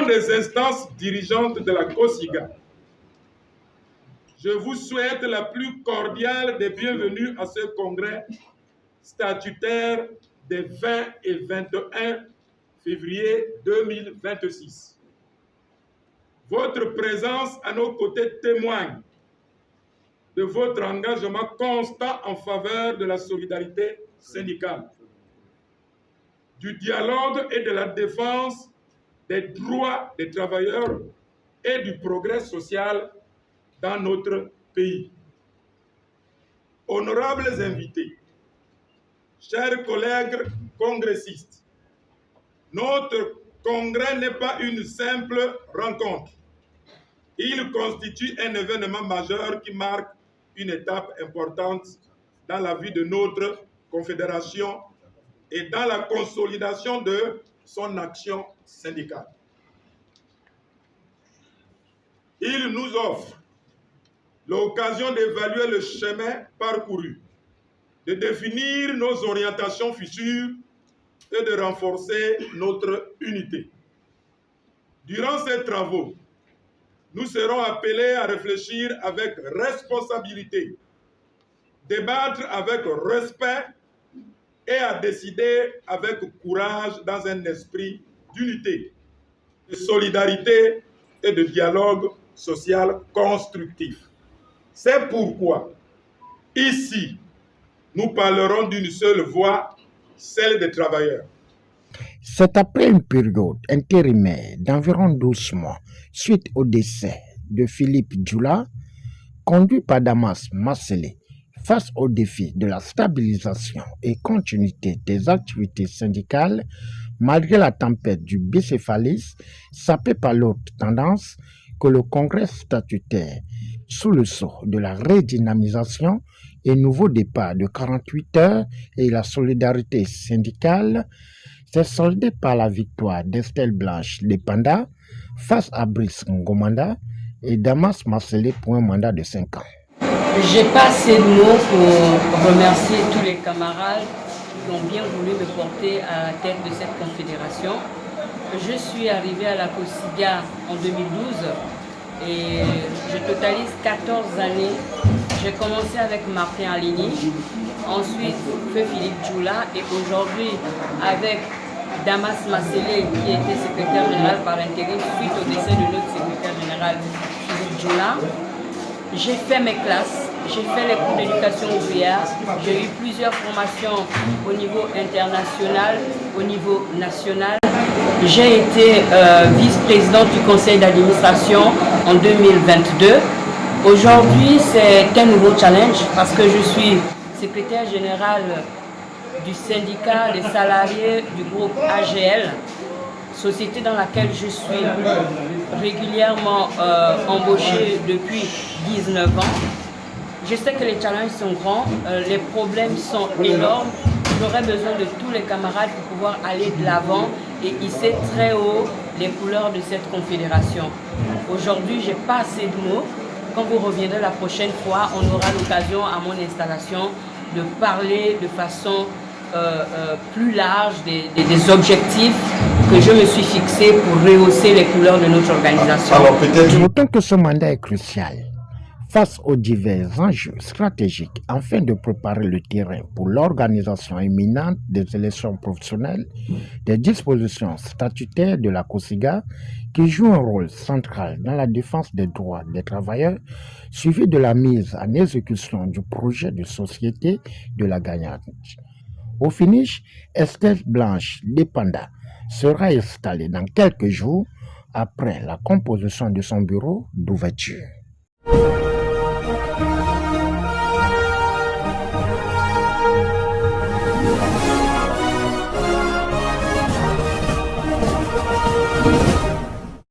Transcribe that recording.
nom des instances dirigeantes de la COSIGA, je vous souhaite la plus cordiale des bienvenues à ce congrès statutaire des 20 et 21 février 2026. Votre présence à nos côtés témoigne de votre engagement constant en faveur de la solidarité syndicale, du dialogue et de la défense des droits des travailleurs et du progrès social dans notre pays. Honorables invités, chers collègues congressistes, notre congrès n'est pas une simple rencontre. Il constitue un événement majeur qui marque une étape importante dans la vie de notre confédération et dans la consolidation de son action syndicale. Il nous offre l'occasion d'évaluer le chemin parcouru, de définir nos orientations futures et de renforcer notre unité. Durant ces travaux, nous serons appelés à réfléchir avec responsabilité, débattre avec respect et à décider avec courage dans un esprit d'unité, de solidarité et de dialogue social constructif. C'est pourquoi, ici, nous parlerons d'une seule voix, celle des travailleurs. C'est après une période intérimaire d'environ 12 mois, suite au décès de Philippe Djoula, conduit par Damas Masselé, face au défi de la stabilisation et continuité des activités syndicales, malgré la tempête du bicéphalisme, sapé par l'autre tendance que le Congrès statutaire, sous le sceau de la redynamisation et nouveau départ de 48 heures et la solidarité syndicale, s'est soldé par la victoire d'Estelle Blanche Lepanda face à Brice Ngomanda et Damas Masselé pour un mandat de 5 ans. J'ai pas assez de mots pour remercier tous les camarades qui ont bien voulu me porter à la tête de cette confédération. Je suis arrivée à la COSIGA en 2012 et je totalise 14 années. J'ai commencé avec Martin Aligny, ensuite Feu Philippe Djoula et aujourd'hui avec Damas Masselé qui était secrétaire général par intérim suite au décès de notre secrétaire général Philippe Djoula. J'ai fait mes classes, j'ai fait les cours d'éducation ouvrière, j'ai eu plusieurs formations au niveau international, au niveau national. J'ai été vice-présidente du conseil d'administration en 2022. Aujourd'hui, c'est un nouveau challenge parce que je suis secrétaire général du syndicat des salariés du groupe AGL, société dans laquelle je suis régulièrement embauchée depuis 19 ans. Je sais que les challenges sont grands, les problèmes sont énormes. J'aurais besoin de tous les camarades pour pouvoir aller de l'avant et hisser très haut les couleurs de cette confédération. Aujourd'hui, je n'ai pas assez de mots. Quand vous reviendrez la prochaine fois, on aura l'occasion à mon installation de parler de façon plus large des objectifs que je me suis fixé pour rehausser les couleurs de notre organisation. Alors peut-être... D'autant que ce mandat est crucial face aux divers enjeux stratégiques afin de préparer le terrain pour l'organisation imminente des élections professionnelles, des dispositions statutaires de la COSIGA qui jouent un rôle central dans la défense des droits des travailleurs, suivi de la mise en exécution du projet de société de la gagnante. Au finish, Estelle Blanche Lepanda sera installée dans quelques jours après la composition de son bureau d'ouverture.